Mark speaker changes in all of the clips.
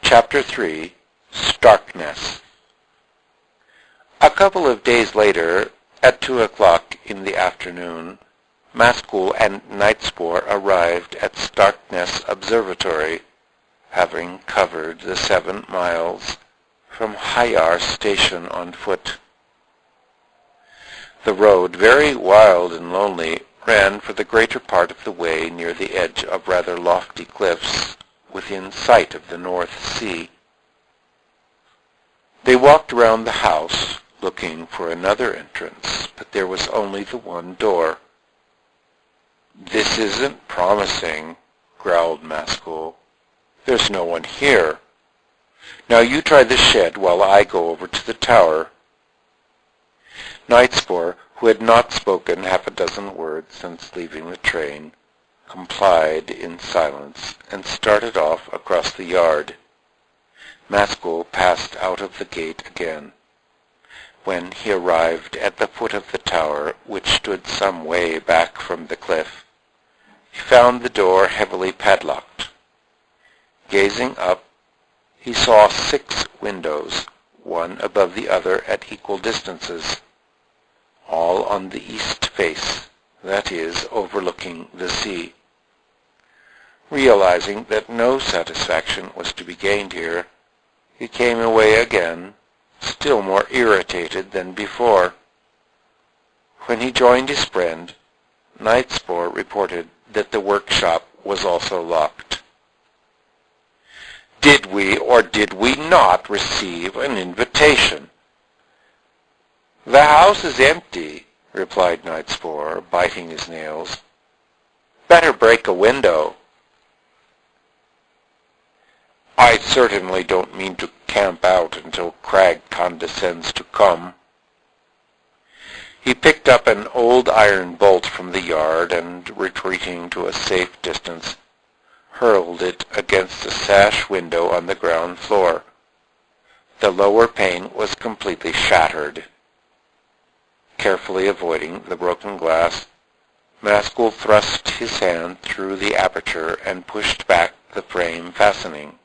Speaker 1: Chapter 3, Starkness. A couple of days later, at 2 o'clock in the afternoon, Maskell and Nightspore arrived at Starkness Observatory, having covered the 7 miles from Hayar Station on foot. The road, very wild and lonely, ran for the greater part of the way near the edge of rather lofty cliffs within sight of the North Sea. They walked round the house, looking for another entrance, but there was only the one door. "This isn't promising," growled Maskell. "There's no one here. Now you try the shed while I go over to the tower." Nightspore, who had not spoken half a dozen words since leaving the train, complied in silence and started off across the yard. Maskell passed out of the gate again. When he arrived at the foot of the tower, which stood some way back from the cliff, he found the door heavily padlocked. Gazing up, he saw 6 windows, one above the other at equal distances, all on the east face, that is, overlooking the sea. Realizing that no satisfaction was to be gained here, he came away again, still more irritated than before. When he joined his friend, Nightspore reported that the workshop was also locked. "Did we or did we not receive an invitation?" "The house is empty," replied Nightspore, biting his nails. "Better break a window." "I certainly don't mean to camp out until Cragg condescends to come." He picked up an old iron bolt from the yard and, retreating to a safe distance, hurled it against a sash window on the ground floor. The lower pane was completely shattered. Carefully avoiding the broken glass, Maskell thrust his hand through the aperture and pushed back the frame fastening.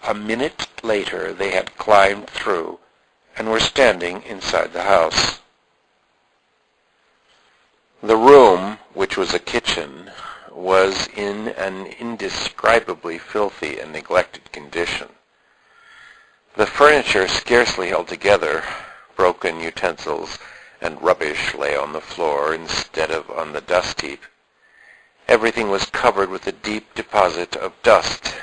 Speaker 1: A minute later they had climbed through and were standing inside the house. The room, which was a kitchen, was in an indescribably filthy and neglected condition. The furniture scarcely held together. Broken utensils and rubbish lay on the floor instead of on the dust heap. Everything was covered with a deep deposit of dust.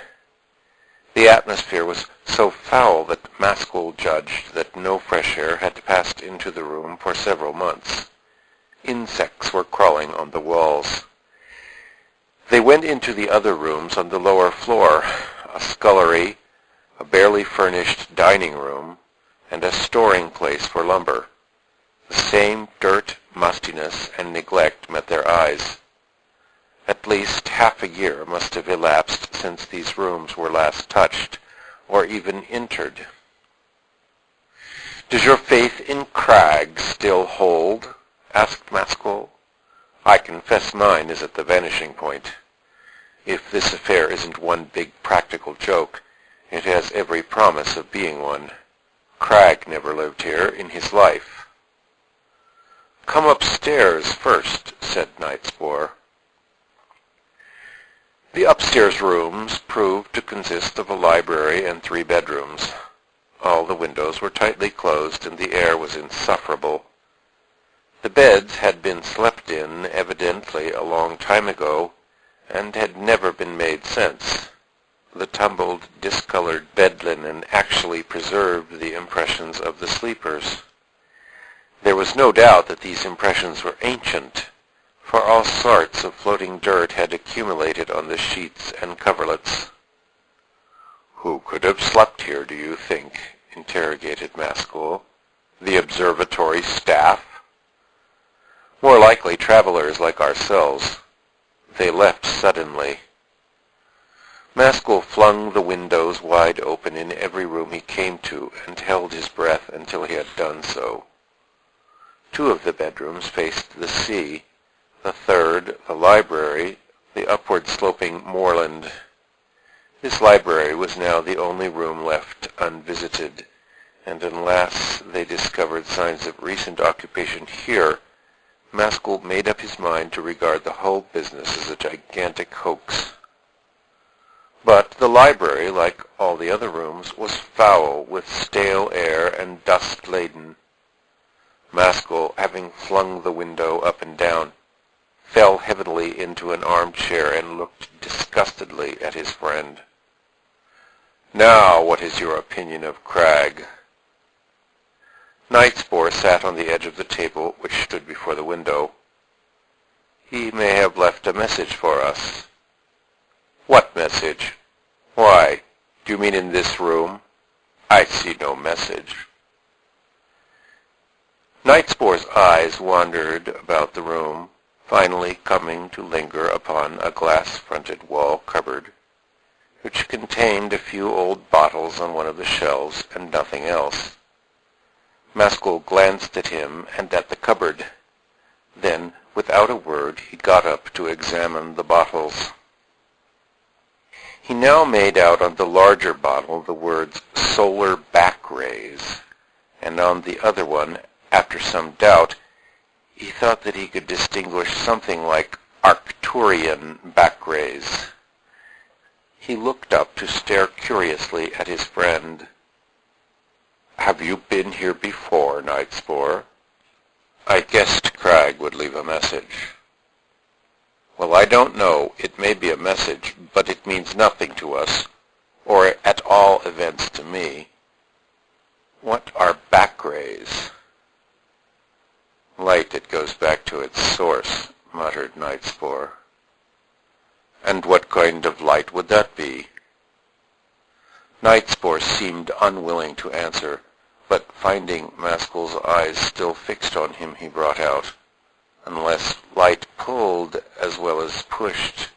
Speaker 1: The atmosphere was so foul that Maskell judged that no fresh air had passed into the room for several months. Insects were crawling on the walls. They went into the other rooms on the lower floor, a scullery, a barely furnished dining room, and a storing place for lumber. The same dirt, mustiness, and neglect met their eyes. At least half a year must have elapsed since these rooms were last touched, or even entered. "Does your faith in Cragg still hold?" asked Maskell. "I confess mine is at the vanishing point. If this affair isn't one big practical joke, it has every promise of being one. Cragg never lived here in his life." "Come upstairs first," said Nightspore. The upstairs rooms proved to consist of a library and 3 bedrooms. All the windows were tightly closed and the air was insufferable. The beds had been slept in evidently a long time ago and had never been made since. The tumbled, discolored bed linen actually preserved the impressions of the sleepers. There was no doubt that these impressions were ancient, for all sorts of floating dirt had accumulated on the sheets and coverlets. "Who could have slept here, do you think?" interrogated Maskell. "The observatory staff?" "More likely travelers like ourselves. They left suddenly." Maskell flung the windows wide open in every room he came to and held his breath until he had done so. 2 of the bedrooms faced the sea. The third, the library, the upward-sloping moorland. This library was now the only room left unvisited, and unless they discovered signs of recent occupation here, Maskell made up his mind to regard the whole business as a gigantic hoax. But the library, like all the other rooms, was foul with stale air and dust-laden. Maskell, having flung the window up and down, fell heavily into an armchair and looked disgustedly at his friend. "Now, what is your opinion of Cragg?" Knightspore sat on the edge of the table which stood before the window. "He may have left a message for us." "What message? Why, do you mean in this room? I see no message." Knightspore's eyes wandered about the room, finally coming to linger upon a glass-fronted wall cupboard, which contained a few old bottles on one of the shelves and nothing else. Maskell glanced at him and at the cupboard. Then, without a word, he got up to examine the bottles. He now made out on the larger bottle the words "solar back rays," and on the other one, after some doubt, he thought that he could distinguish something like Arcturian back rays. He looked up to stare curiously at his friend. "Have you been here before, Knightspore?" "I guessed Cragg would leave a message." "Well, I don't know. It may be a message, but it means nothing to us, or at all events to me." "What are back rays?" "Light that goes back to its source," muttered Knightspore. "And what kind of light would that be?" Knightspore seemed unwilling to answer, but finding Maskell's eyes still fixed on him, he brought out, "Unless light pulled as well as pushed,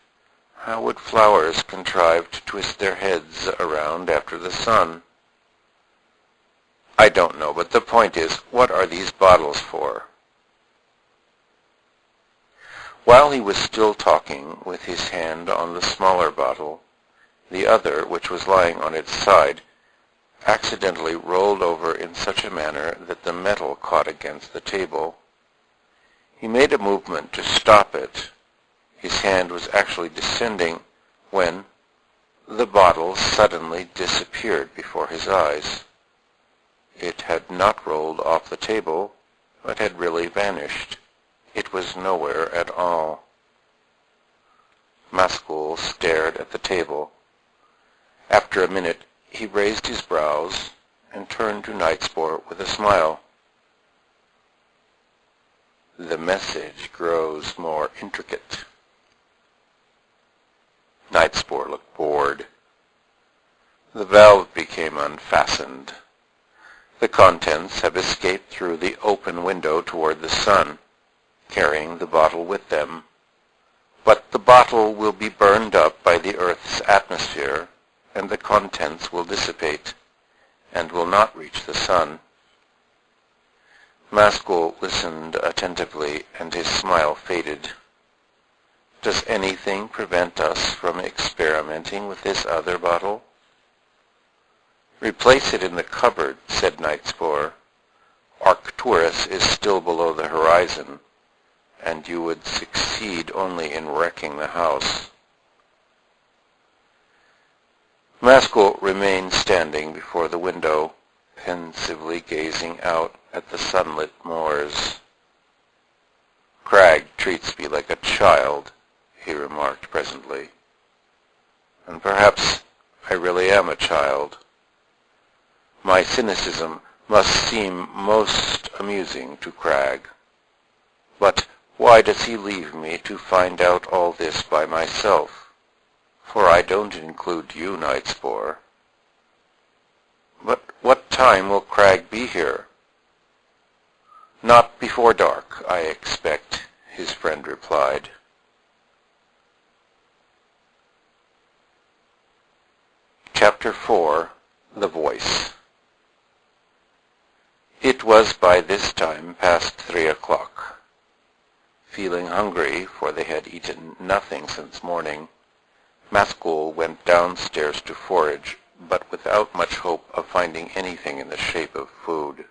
Speaker 1: how would flowers contrive to twist their heads around after the sun?" "I don't know, but the point is, what are these bottles for?" While he was still talking, with his hand on the smaller bottle, the other, which was lying on its side, accidentally rolled over in such a manner that the metal caught against the table. He made a movement to stop it. His hand was actually descending when the bottle suddenly disappeared before his eyes. It had not rolled off the table, but had really vanished. It was nowhere at all. Maskell stared at the table. After a minute, he raised his brows and turned to Knightspore with a smile. "The message grows more intricate." Knightspore looked bored. The valve became unfastened. The contents have escaped through the open window toward the sun, carrying the bottle with them. But the bottle will be burned up by the Earth's atmosphere, and the contents will dissipate, and will not reach the sun. Maskell listened attentively, and his smile faded. "Does anything prevent us from experimenting with this other bottle?" "Replace it in the cupboard," said Knightspore. "Arcturus is still below the horizon, and you would succeed only in wrecking the house." Maskell remained standing before the window, pensively gazing out at the sunlit moors. "Cragg treats me like a child," he remarked presently. "And perhaps I really am a child. My cynicism must seem most amusing to Cragg. But why does he leave me to find out all this by myself? For I don't include you, Knightspore." "But what time will Cragg be here?" "Not before dark, I expect," his friend replied. Chapter 4. The Voice. It was by this time past 3 o'clock. Feeling hungry, for they had eaten nothing since morning, Maskell went downstairs to forage, but without much hope of finding anything in the shape of food.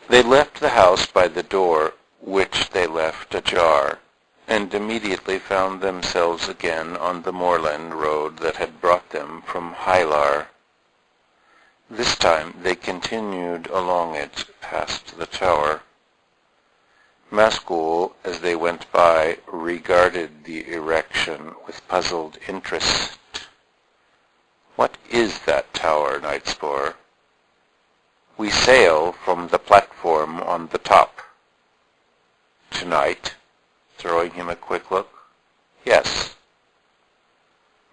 Speaker 1: They left the house by the door, which they left ajar, and immediately found themselves again on the moorland road that had brought them from Hylar. This time they continued along it past the tower. Maskell, as they went by, regarded the erection with puzzled interest. "What is that tower, Nightspore?" "We sail from the platform on the top." "Tonight?" throwing him a quick look. "Yes."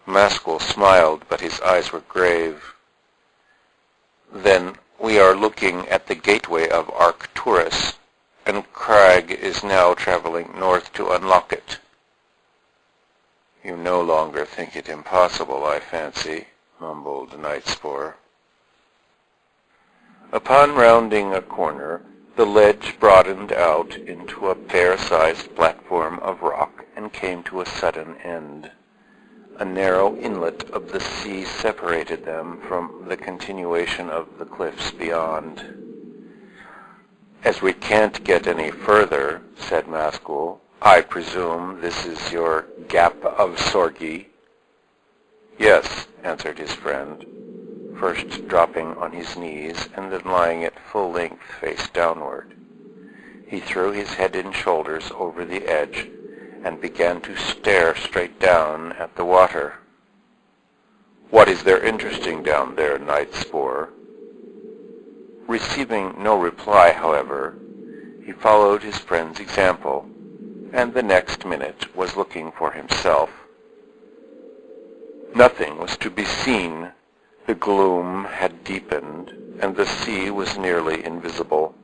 Speaker 1: Maskell smiled, but his eyes were grave. "Then we are looking at the gateway of Arcturus, and Crag is now traveling north to unlock it." "You no longer think it impossible, I fancy," mumbled Nightspore. Upon rounding a corner, the ledge broadened out into a fair-sized platform of rock and came to a sudden end. A narrow inlet of the sea separated them from the continuation of the cliffs beyond. "As we can't get any further," said Maskell, "I presume this is your Gap of Sorgi?" "Yes," answered his friend, first dropping on his knees and then lying at full length face downward. He threw his head and shoulders over the edge and began to stare straight down at the water. "What is there interesting down there, Nightspore?" Receiving no reply, however, he followed his friend's example, and the next minute was looking for himself. Nothing was to be seen. The gloom had deepened, and the sea was nearly invisible.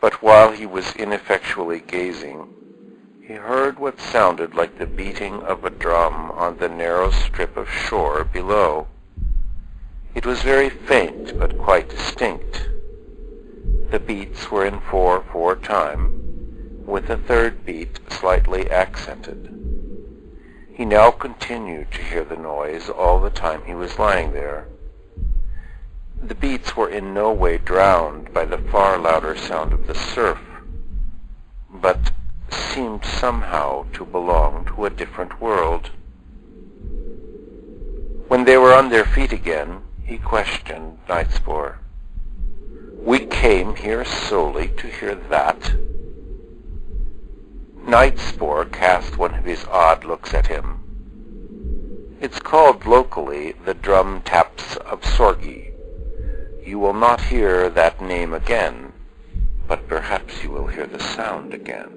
Speaker 1: But while he was ineffectually gazing, he heard what sounded like the beating of a drum on the narrow strip of shore below. It was very faint, but quite distinct. The beats were in 4/4 time, with a third beat slightly accented. He now continued to hear the noise all the time he was lying there. The beats were in no way drowned by the far louder sound of the surf, but seemed somehow to belong to a different world. When they were on their feet again, he questioned Nightspore. "We came here solely to hear that?" Nightspore cast one of his odd looks at him. "It's called locally the Drum Taps of Sorgi. You will not hear that name again, but perhaps you will hear the sound again."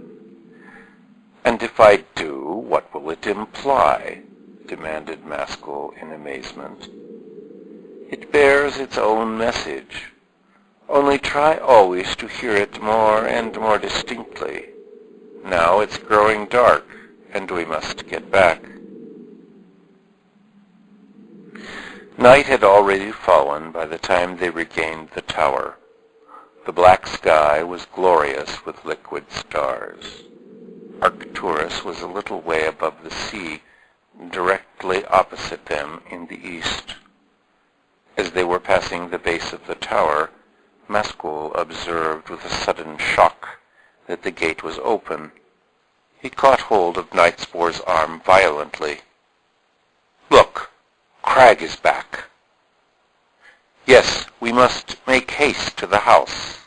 Speaker 1: "And if I do, what will it imply?" demanded Maskell in amazement. "It bears its own message. Only try always to hear it more and more distinctly. Now it's growing dark, and we must get back." Night had already fallen by the time they regained the tower. The black sky was glorious with liquid stars. Arcturus was a little way above the sea, directly opposite them in the east. As they were passing the base of the tower, Maskell observed with a sudden shock that the gate was open. He caught hold of Nightspore's arm violently. "Look! Crag is back." "Yes, we must make haste to the house."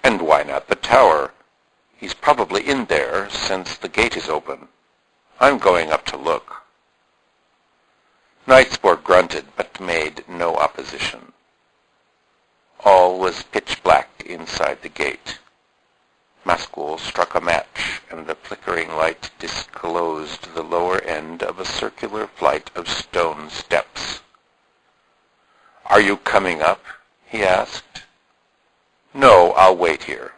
Speaker 1: "And why not the tower? He's probably in there since the gate is open. I'm going up to look." Nightspore grunted but made no opposition. All was pitch black inside the gate. Maskell struck a match, and the flickering light disclosed the lower end of a circular flight of stone steps. "Are you coming up?" he asked. "No, I'll wait here."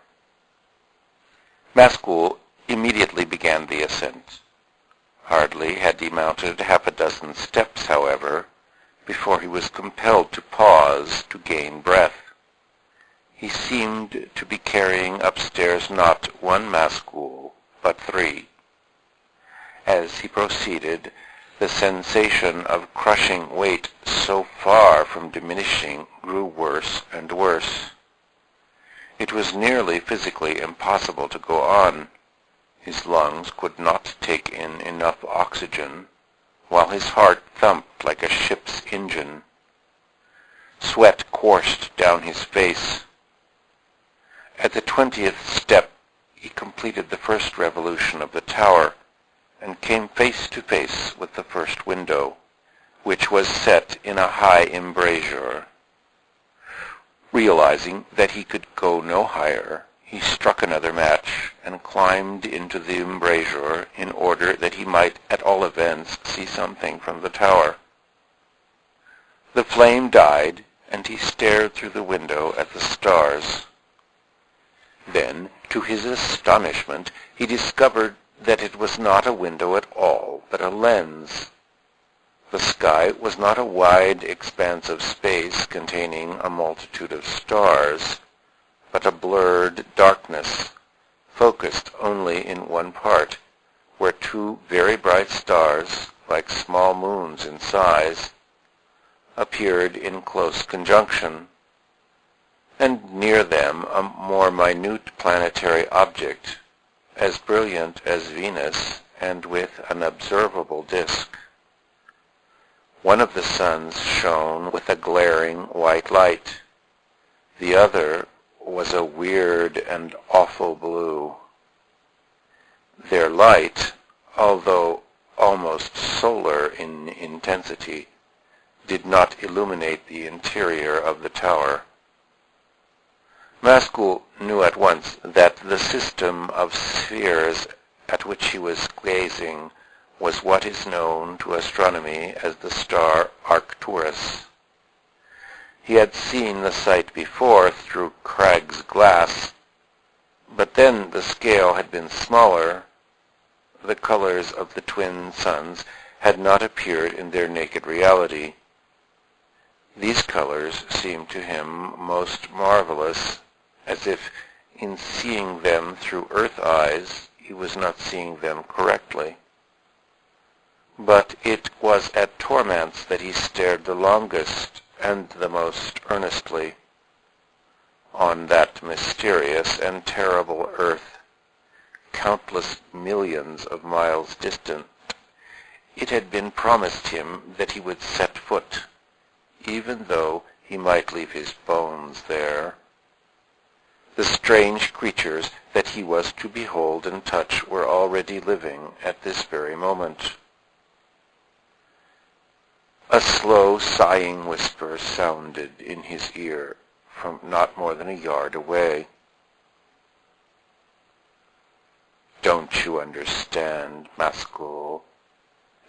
Speaker 1: Maskell immediately began the ascent. Hardly had he mounted half a dozen steps, however, before he was compelled to pause to gain breath. He seemed to be carrying upstairs not one Maskell, but 3. As he proceeded, the sensation of crushing weight, so far from diminishing, grew worse and worse. It was nearly physically impossible to go on. His lungs could not take in enough oxygen, while his heart thumped like a ship's engine. Sweat coursed down his face. At the 20th step, he completed the first revolution of the tower, and came face to face with the first window, which was set in a high embrasure. Realizing that he could go no higher, he struck another match and climbed into the embrasure in order that he might at all events see something from the tower. The flame died, and he stared through the window at the stars. Then, to his astonishment, he discovered that it was not a window at all, but a lens. The sky was not a wide expanse of space containing a multitude of stars, but a blurred darkness, focused only in one part, where two very bright stars, like small moons in size, appeared in close conjunction, and near them a more minute planetary object, as brilliant as Venus, and with an observable disk. One of the suns shone with a glaring white light. The other was a weird and awful blue. Their light, although almost solar in intensity, did not illuminate the interior of the tower. Maskell knew at once that the system of spheres at which he was gazing was what is known to astronomy as the star Arcturus. He had seen the sight before through Craig's glass, but then the scale had been smaller. The colors of the twin suns had not appeared in their naked reality. These colors seemed to him most marvelous, as if in seeing them through earth eyes he was not seeing them correctly. But it was at torments that he stared the longest and the most earnestly. On that mysterious and terrible earth, countless millions of miles distant, it had been promised him that he would set foot, even though he might leave his bones there. The strange creatures that he was to behold and touch were already living at this very moment. A slow, sighing whisper sounded in his ear from not more than a yard away. "Don't you understand, Maskell,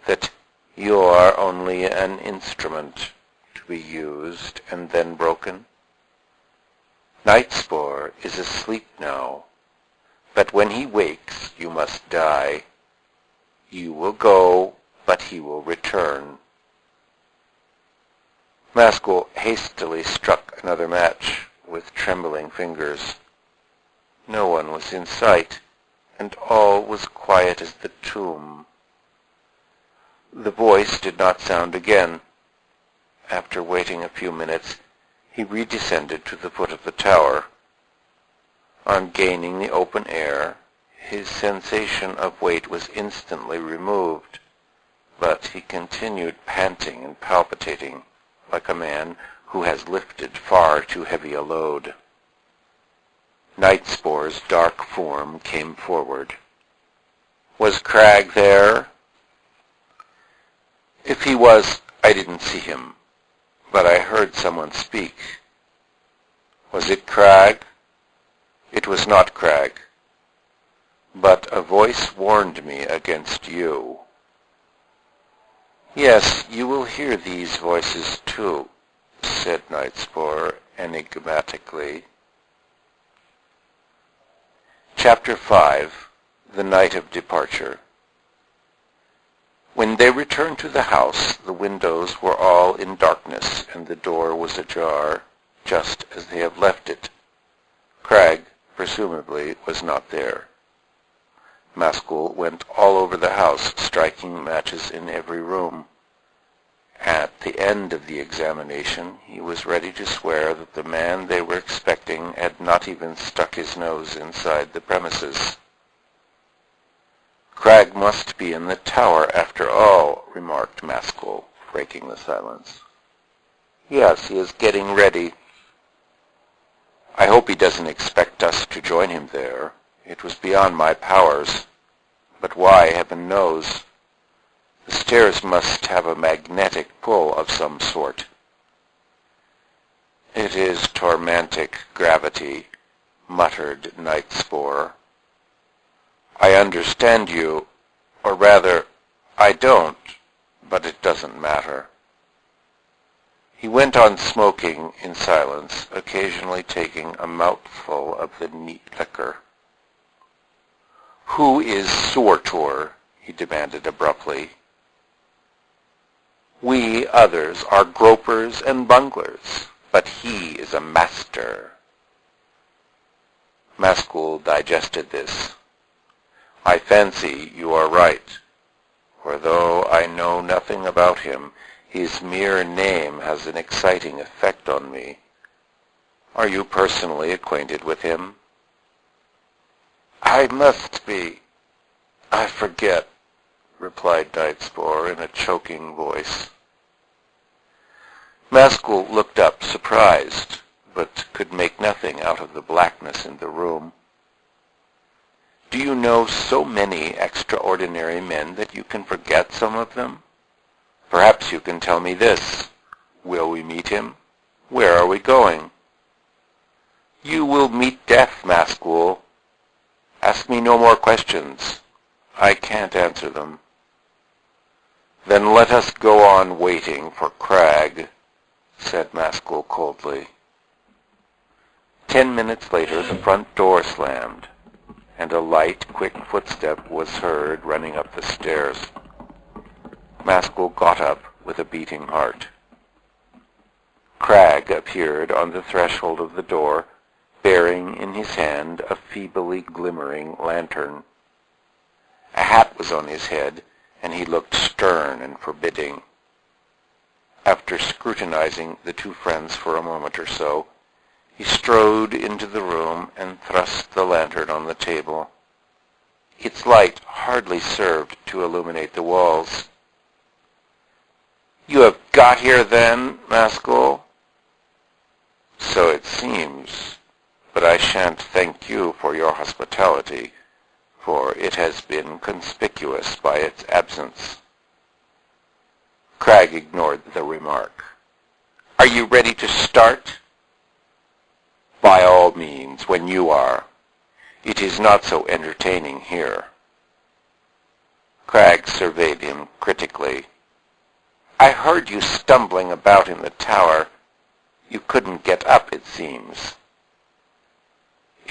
Speaker 1: that you are only an instrument to be used and then broken? Nightspore is asleep now, but when he wakes you must die. You will go, but he will return." Maskell hastily struck another match with trembling fingers. No one was in sight, and all was quiet as the tomb. The voice did not sound again. After waiting a few minutes, he redescended to the foot of the tower. On gaining the open air, his sensation of weight was instantly removed, but he continued panting and palpitating, like a man who has lifted far too heavy a load. Nightspore's dark form came forward. "Was Cragg there?" "If he was, I didn't see him, but I heard someone speak." "Was it Cragg?" "It was not Cragg, but a voice warned me against you." "Yes, you will hear these voices too," said Nightspore enigmatically. Chapter 5. The Night of Departure. When they returned to the house, the windows were all in darkness, and the door was ajar, just as they had left it. Cragg, presumably, was not there. Maskell went all over the house, striking matches in every room. At the end of the examination, he was ready to swear that the man they were expecting had not even stuck his nose inside the premises. "Cragg must be in the tower after all," remarked Maskell, breaking the silence. "Yes, he is getting ready. I hope he doesn't expect us to join him there. It was beyond my powers. But why, heaven knows. The stairs must have a magnetic pull of some sort." "It is tormantic gravity," muttered Nightspore. "I understand you, or rather, I don't, but it doesn't matter." He went on smoking in silence, occasionally taking a mouthful of the neat liquor. "Who is Surtur?" he demanded abruptly. "We others are gropers and bunglers, but he is a master." Maskell digested this. "I fancy you are right, for though I know nothing about him, his mere name has an exciting effect on me. Are you personally acquainted with him?" "I must be. I forget," replied Nightspore in a choking voice. Maskell looked up, surprised, but could make nothing out of the blackness in the room. "Do you know so many extraordinary men that you can forget some of them? Perhaps you can tell me this. Will we meet him? Where are we going?" "You will meet death, Maskell. Ask me no more questions. I can't answer them." "Then let us go on waiting for Cragg," said Maskell coldly. 10 minutes later the front door slammed, and a light, quick footstep was heard running up the stairs. Maskell got up with a beating heart. Cragg appeared on the threshold of the door, bearing in his hand a feebly glimmering lantern. A hat was on his head, and he looked stern and forbidding. After scrutinizing the two friends for a moment or so, he strode into the room and thrust the lantern on the table. Its light hardly served to illuminate the walls. "You have got here, then, Maskell?" "So it seems, but I shan't thank you for your hospitality, for it has been conspicuous by its absence." Cragg ignored the remark. "Are you ready to start?" "By all means, when you are. It is not so entertaining here." Cragg surveyed him critically. "I heard you stumbling about in the tower. You couldn't get up, it seems."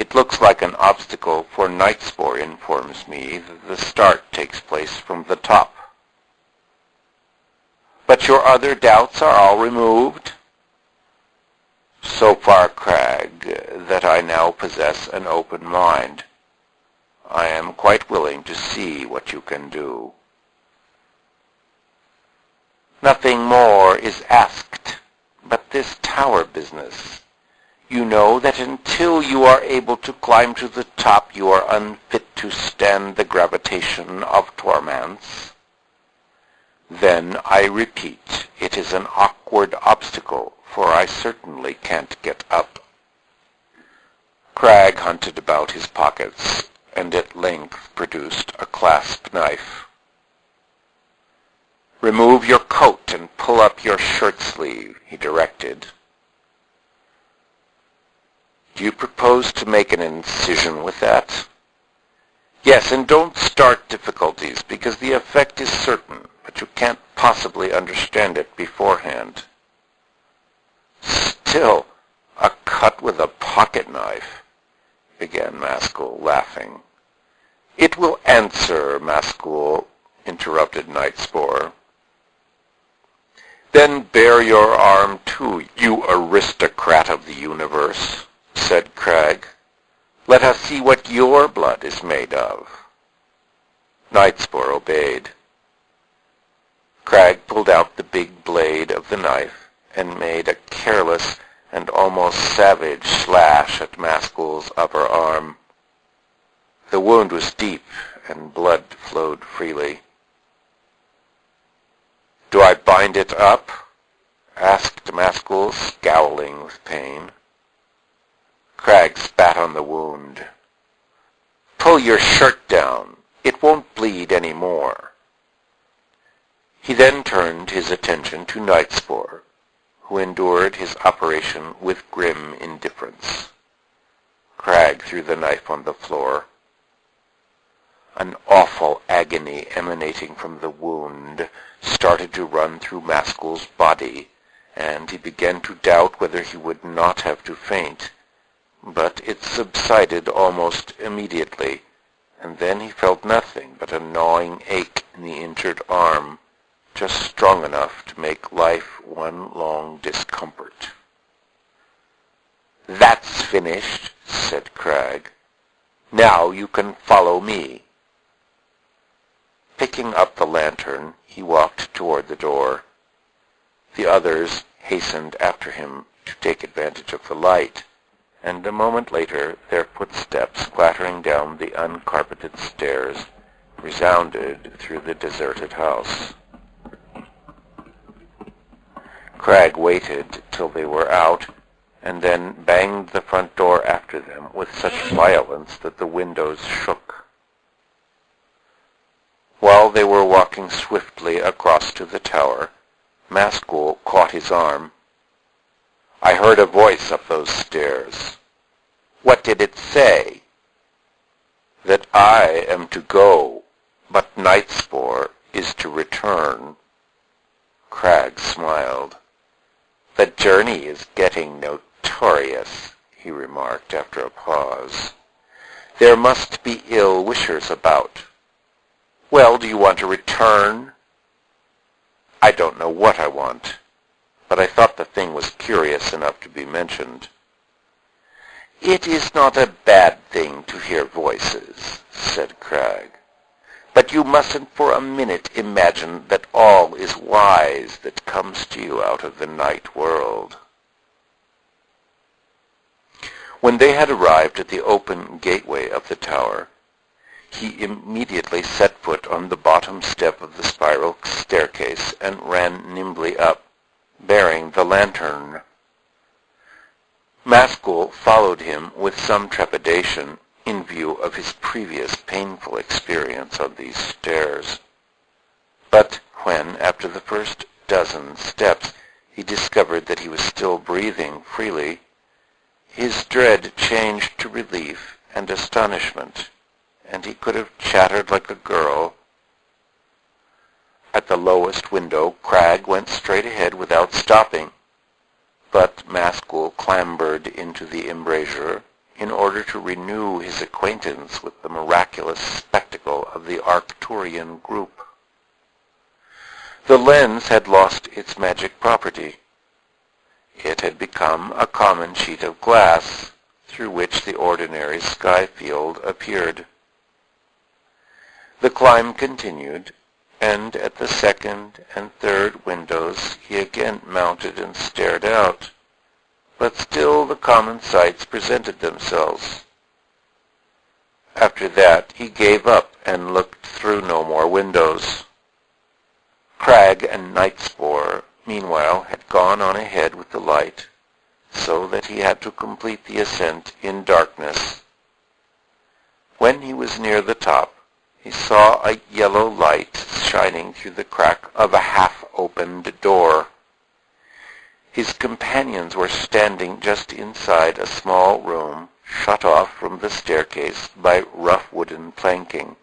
Speaker 1: "It looks like an obstacle, for Nightspore informs me that the start takes place from the top." "But your other doubts are all removed?" "So far, Cragg, that I now possess an open mind. I am quite willing to see what you can do." "Nothing more is asked, but this tower business. You know that until you are able to climb to the top, you are unfit to stand the gravitation of torments. Then, I repeat, it is an awkward obstacle, for I certainly can't get up." Cragg hunted about his pockets, and at length produced a clasp knife. "Remove your coat and pull up your shirt sleeve," he directed. "Do you propose to make an incision with that?" "Yes, and don't start difficulties, because the effect is certain, but you can't possibly understand it beforehand." "Still, a cut with a pocket knife," began Maskell, laughing. "It will answer, Maskell," interrupted Nightspore. "Then bare your arm too, you aristocrat of the universe," said Cragg. "Let us see what your blood is made of." Nightspore obeyed. Crag pulled out the big blade of the knife and made a careless and almost savage slash at Mascoul's upper arm. The wound was deep, and blood flowed freely. "Do I bind it up?" asked Mascoul, scowling with pain. Crag spat on the wound. "Pull your shirt down. It won't bleed any more." He then turned his attention to Nightspore, who endured his operation with grim indifference. Crag threw the knife on the floor. An awful agony emanating from the wound started to run through Mascoul's body, and he began to doubt whether he would not have to faint, but it subsided almost immediately, and then he felt nothing but a gnawing ache in the injured arm, just strong enough to make life one long discomfort. "That's finished," said Crag. "Now you can follow me." Picking up the lantern, he walked toward the door. The others hastened after him to take advantage of the light, and a moment later their footsteps clattering down the uncarpeted stairs resounded through the deserted house. Crag waited till they were out, and then banged the front door after them with such violence that the windows shook. While they were walking swiftly across to the tower, Mascoul caught his arm. "I heard a voice up those stairs." "What did it say?" "That I am to go, but Nightspore is to return." Crag smiled. "The journey is getting notorious," he remarked after a pause. "There must be ill-wishers about. Well, do you want to return?" "I don't know what I want, but I thought the thing was curious enough to be mentioned." "It is not a bad thing to hear voices," said Crag, "but you mustn't for a minute imagine that all is wise that comes to you out of the night world." When they had arrived at the open gateway of the tower, he immediately set foot on the bottom step of the spiral staircase and ran nimbly up, bearing the lantern. Mascoul followed him with some trepidation in view of his previous painful experience on these stairs. But when, after the first dozen steps, he discovered that he was still breathing freely, his dread changed to relief and astonishment, and he could have chattered like a girl. At the lowest window, Crag went straight ahead without stopping, but Mascoul clambered into the embrasure in order to renew his acquaintance with the miraculous spectacle of the Arcturian group. The lens had lost its magic property. It had become a common sheet of glass through which the ordinary sky field appeared. The climb continued, and at the second and third windows he again mounted and stared out, but still the common sights presented themselves. After that he gave up and looked through no more windows. Crag and Nightspore, meanwhile, had gone on ahead with the light, so that he had to complete the ascent in darkness. When he was near the top, he saw a yellow light shining through the crack of a half-opened door. His companions were standing just inside a small room, shut off from the staircase by rough wooden planking.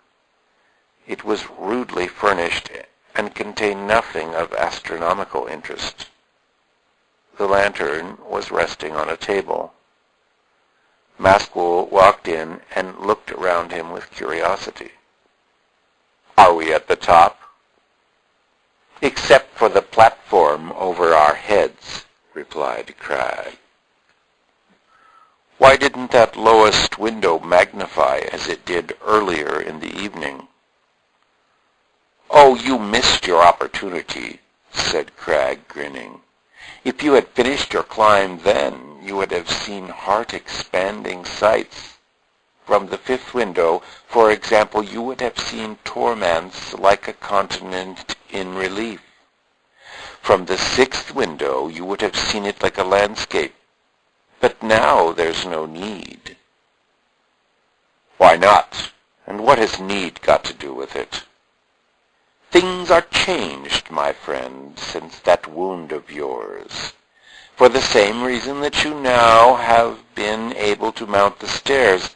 Speaker 1: It was rudely furnished and contained nothing of astronomical interest. The lantern was resting on a table. Mascoul walked in and looked around him with curiosity. "Are we at the top?" "Except for the platform over our heads," replied Crag. "Why didn't that lowest window magnify as it did earlier in the evening?" "Oh, you missed your opportunity," said Crag, grinning. "If you had finished your climb then, you would have seen heart-expanding sights. From the fifth window, for example, you would have seen Tormance like a continent in relief. From the sixth window, you would have seen it like a landscape. But now there's no need." "Why not? And what has need got to do with it?" "Things are changed, my friend, since that wound of yours. For the same reason that you now have been able to mount the stairs,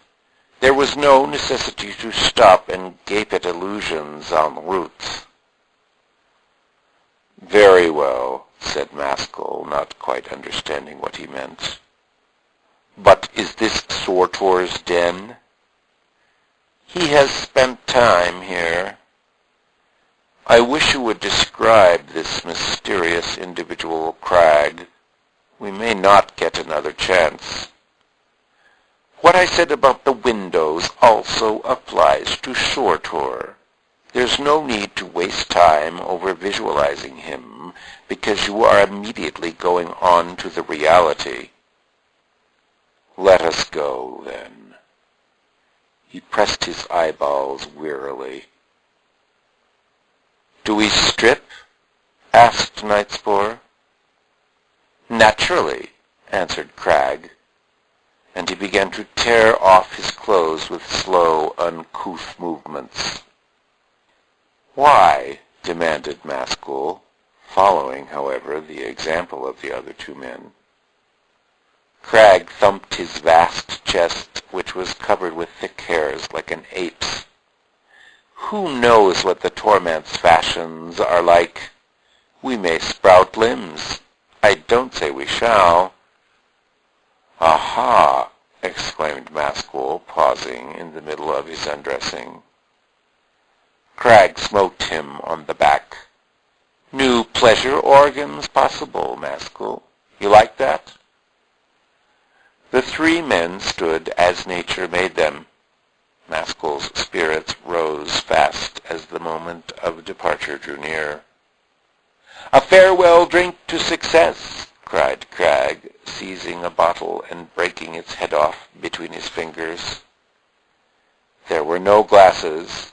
Speaker 1: there was no necessity to stop and gape at illusions en route." "Very well," said Maskell, not quite understanding what he meant. "But is this Surtur's den?" "He has spent time here." "I wish you would describe this mysterious individual, Crag. We may not get another chance." "What I said about the windows also applies to Surtur. There's no need to waste time over visualizing him, because you are immediately going on to the reality." "Let us go, then." He pressed his eyeballs wearily. "Do we strip?" asked Nightspore. "Naturally," answered Crag, and he began to tear off his clothes with slow, uncouth movements. "Why?" demanded Maskell, following, however, the example of the other two men. Crag thumped his vast chest, which was covered with thick hairs like an ape's. "Who knows what the Tormance fashions are like? We may sprout limbs. I don't say we shall." "Aha!" exclaimed Maskell, pausing in the middle of his undressing. Crag smote him on the back. "New pleasure organs possible, Maskell. You like that?" The three men stood as nature made them. Maskell's spirits rose fast as the moment of departure drew near. "A farewell drink to success!" cried Crag, seizing a bottle and breaking its head off between his fingers. There were no glasses,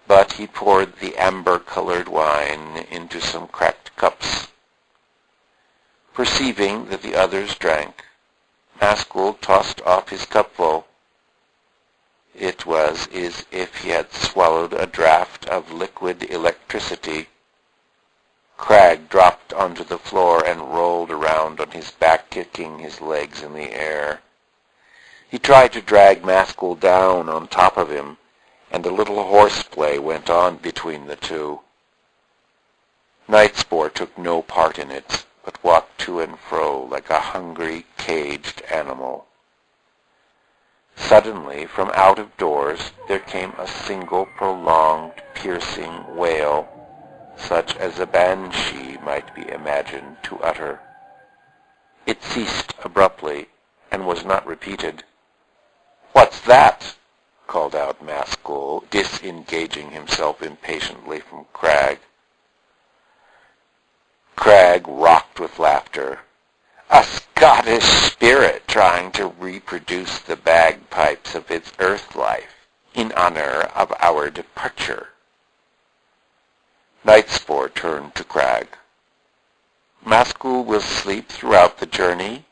Speaker 1: but he poured the amber-colored wine into some cracked cups. Perceiving that the others drank, Maskell tossed off his cupful. It was as if he had swallowed a draught of liquid electricity. Crag dropped onto the floor and rolled around on his back, kicking his legs in the air. He tried to drag Maskell down on top of him, and a little horseplay went on between the two. Nightspore took no part in it, but walked to and fro like a hungry, caged animal. Suddenly, from out of doors, there came a single prolonged, piercing wail, such as a banshee might be imagined to utter. It ceased abruptly, and was not repeated. "What's that?" called out Maskell, disengaging himself impatiently from Crag. Crag rocked with laughter. "A Scottish spirit trying to reproduce the bagpipes of its earth life in honor of our departure." Nightspore turned to Crag. "Maskell will sleep throughout the journey?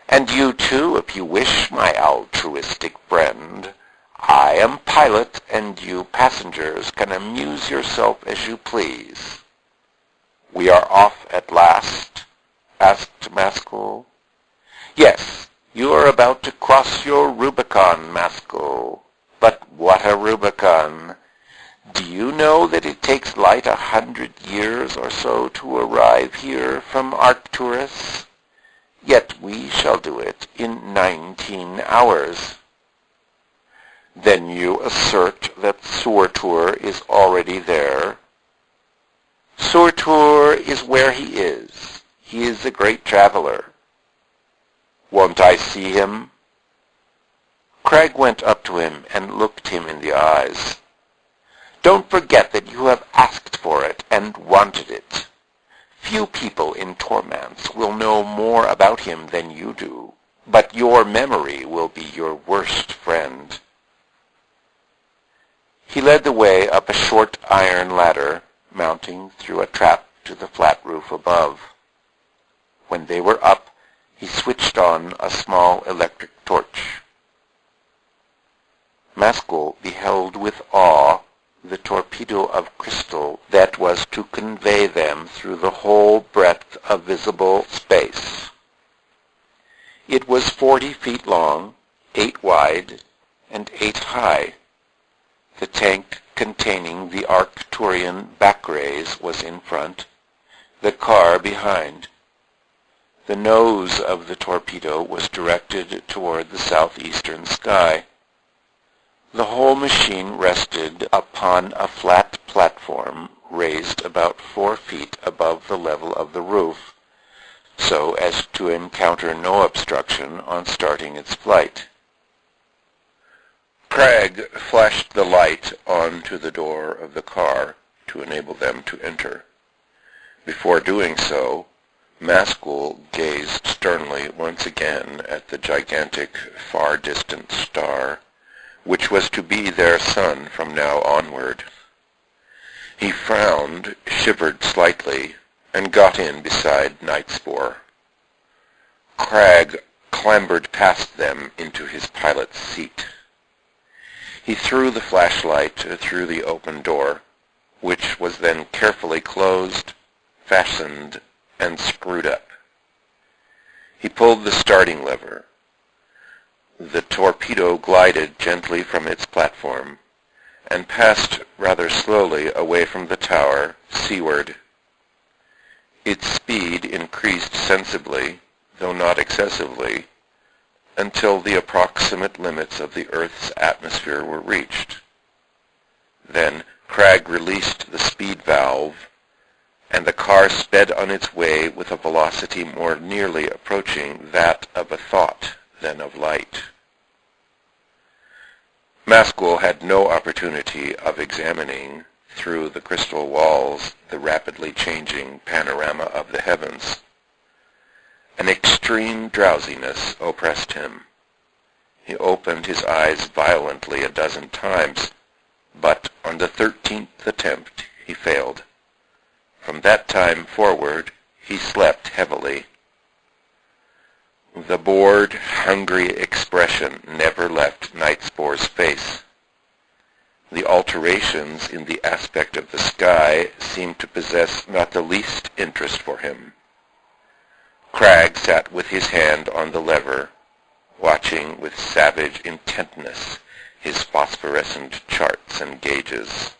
Speaker 1: And you too, if you wish, my altruistic friend. I am pilot, and you passengers can amuse yourself as you please." "We are off at last?" asked Maskell. "Yes, you are about to cross your Rubicon, Maskell. But what a Rubicon! Do you know that it takes light 100 years or so to arrive here from Arcturus? Yet we shall do it in 19 hours. Then you assert that Surtur is already there? Surtur is where he is. He is a great traveler. Won't I see him? Crag went up to him and looked him in the eyes. Don't forget that you have asked for it and wanted it. Few people in Tormance will know more about him than you do, but your memory will be your worst friend. He led the way up a short iron ladder, mounting through a trap to the flat roof above. When they were up, he switched on a small electric torch. Maskell beheld with awe the torpedo of crystal that was to convey them through the whole breadth of visible space. It was 40 feet long, 8 wide, and 8 high. The tank containing the Arcturian backrays was in front, the car behind. The nose of the torpedo was directed toward the southeastern sky. The whole machine rested upon a flat platform raised about 4 feet above the level of the roof, so as to encounter no obstruction on starting its flight. Cragg flashed the light onto the door of the car to enable them to enter. Before doing so, Maskell gazed sternly once again at the gigantic, far-distant star, which was to be their sun from now onward. He frowned, shivered slightly, and got in beside Nightspore. Cragg clambered past them into his pilot's seat. He threw the flashlight through the open door, which was then carefully closed, fastened, and screwed up. He pulled the starting lever. The torpedo glided gently from its platform and passed rather slowly away from the tower, seaward. Its speed increased sensibly, though not excessively, until the approximate limits of the Earth's atmosphere were reached. Then Cragg released the speed valve, and the car sped on its way with a velocity more nearly approaching that of a thought than of light. Maskell had no opportunity of examining through the crystal walls the rapidly changing panorama of the heavens. An extreme drowsiness oppressed him. He opened his eyes violently a dozen times, but on the 13th attempt he failed. From that time forward he slept heavily. The bored, hungry expression never left Nightspore's face. The alterations in the aspect of the sky seemed to possess not the least interest for him. Cragg sat with his hand on the lever, watching with savage intentness his phosphorescent charts and gauges.